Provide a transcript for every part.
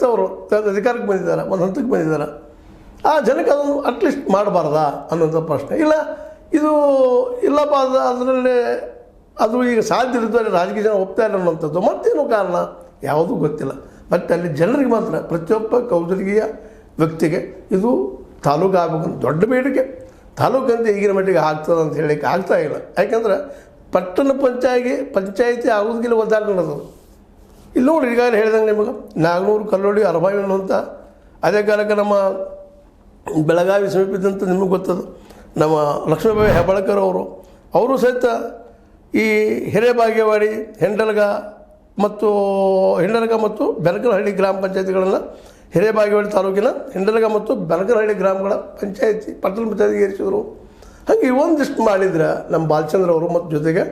ಪಕ್ಷದವರು ಅಧಿಕಾರಕ್ಕೆ ಬಂದಿದ್ದಾರೆ, ಒಂದು ಹಂತಕ್ಕೆ ಬಂದಿದ್ದಾರೆ, ಆ ಜನಕ್ಕೆ ಅದನ್ನು ಅಟ್ಲೀಸ್ಟ್ ಮಾಡಬಾರ್ದಾ ಅನ್ನೋಂಥ ಪ್ರಶ್ನೆ. ಇಲ್ಲ ಇದು ಇಲ್ಲಪ್ಪ ಅದರಲ್ಲಿ ಅದು ಈಗ ಸಾಧ್ಯ ಇರ್ತದೆ, ರಾಜಕೀಯ ಜನ ಒಪ್ತಾ ಇಲ್ಲ ಅನ್ನೋಂಥದ್ದು ಮತ್ತೇನು ಕಾರಣ ಯಾವುದೂ ಗೊತ್ತಿಲ್ಲ. ಬಟ್ ಅಲ್ಲಿ ಜನರಿಗೆ ಮಾತ್ರ ಪ್ರತಿಯೊಬ್ಬ ಕೌಜಲಗಿಯ ವ್ಯಕ್ತಿಗೆ ಇದು ತಾಲೂಕು ಆಗಬೇಕಂತ ದೊಡ್ಡ ಬೇಡಿಕೆ. ತಾಲೂಕಂತ ಈಗಿನ ಮಟ್ಟಿಗೆ ಆಗ್ತದೆ ಅಂತ ಹೇಳಲಿಕ್ಕೆ ಆಗ್ತಾಯಿಲ್ಲ. ಯಾಕೆಂದ್ರೆ ಪಟ್ಟಣ ಪಂಚಾಯಿತಿ ಆಗೋದಕ್ಕಿಲ್ಲ ಒದ್ದಾಟ ನಡೆದದು. ಇಲ್ಲಿ ನೋಡಿ ಈಗಾಗಲೇ ಹೇಳಿದಂಗೆ ನಿಮಗೆ ನಾಗನೂರು, ಕಲ್ಲೋಳಿ, ಅರಬಾವಿ ಅನ್ನುವಂಥ ಅದೇ ಕಾಲಕ್ಕೆ ನಮ್ಮ ಬೆಳಗಾವಿ ಸಮೀಪಿದಂತ ನಿಮಗೆ ಗೊತ್ತದು ನಮ್ಮ ಲಕ್ಷ್ಮೀಬಾಯಿ ಹೆಬ್ಬಾಳ್ಕರ್ ಅವರು ಸಹಿತ ಈ ಹಿರೇಬಾಗೇವಾಡಿ, ಹೆಂಡಲಗ ಮತ್ತು ಬೆನಕನಹಳ್ಳಿ ಗ್ರಾಮ ಪಂಚಾಯತಿಗಳನ್ನು ಹಿರೇಬಾಗೇವಾಡಿ ತಾಲೂಕಿನ ಹೆಂಡಲಗ ಮತ್ತು ಬೆನಕನಹಳ್ಳಿ ಗ್ರಾಮಗಳ ಪಟ್ಟಣ ಪಂಚಾಯತಿಗೆ ಏರಿಸಿದರು. ಹಾಗೆ ಒಂದಿಷ್ಟು ಮಾಡಿದ್ರೆ ನಮ್ಮ ಬಾಲಚಂದ್ರ ಅವರು ಮತ್ತು ಜೊತೆಗೆ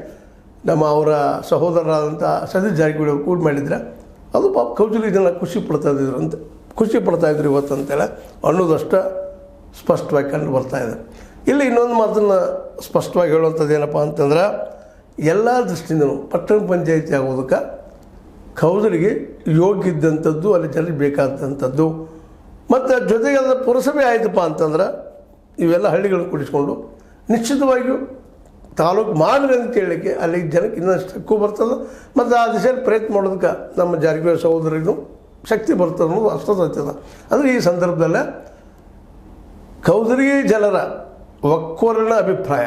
ಅವರ ಸಹೋದರರಾದಂಥ ಸತೀಶ್ ಜಾರಕಿಹೊಳಿ ಅವರು ಕೂಡಿ ಮಾಡಿದ್ರೆ ಅದು ಪಾಪ ಕೌಜಲಗಿ ಜನ ಖುಷಿ ಪಡ್ತಾಯಿದ್ರು ಇವತ್ತು ಅಂತೇಳಿ ಅನ್ನೋದಷ್ಟು ಸ್ಪಷ್ಟವಾಗಿ ಕಂಡು ಬರ್ತಾಯಿದೆ. ಇಲ್ಲಿ ಇನ್ನೊಂದು ಮಾತನ್ನು ಸ್ಪಷ್ಟವಾಗಿ ಹೇಳುವಂಥದ್ದು ಏನಪ್ಪ ಅಂತಂದ್ರೆ, ಎಲ್ಲ ದೃಷ್ಟಿಯಿಂದಲೂ ಪಟ್ಟಣ ಪಂಚಾಯಿತಿ ಆಗೋದಕ್ಕೆ ಕೌಜಲಗಿ ಯೋಗ್ಯ ಇದ್ದಂಥದ್ದು, ಅಲ್ಲಿ ಜನರಿಗೆ ಬೇಕಾದಂಥದ್ದು, ಮತ್ತು ಜೊತೆಗೆ ಅದರ ಪುರಸಭೆ ಆಯಿತಪ್ಪ ಅಂತಂದ್ರೆ ಇವೆಲ್ಲ ಹಳ್ಳಿಗಳನ್ನು ಕೂಡಿಸ್ಕೊಂಡು ನಿಶ್ಚಿತವಾಗಿಯೂ ತಾಲೂಕು ಮಾಡಿರಿ ಅಂತ ಹೇಳಲಿಕ್ಕೆ ಅಲ್ಲಿ ಜನಕ್ಕೆ ಇನ್ನಷ್ಟು ಹಕ್ಕು ಬರ್ತದೆ. ಮತ್ತು ಆ ದಿಶೆಯಲ್ಲಿ ಪ್ರಯತ್ನ ಮಾಡೋದಕ್ಕೆ ನಮ್ಮ ಜಾರಕಿಹೊಳಿ ಸಹೋದರಿಗೂ ಶಕ್ತಿ ಬರ್ತದೆ ಅನ್ನೋದು ಅಷ್ಟು ಸತ್ಯದ. ಅಂದರೆ ಈ ಸಂದರ್ಭದಲ್ಲೇ ಕೌಜಲಗಿ ಜನರ ಒಕ್ಕೊರಲಿನ ಅಭಿಪ್ರಾಯ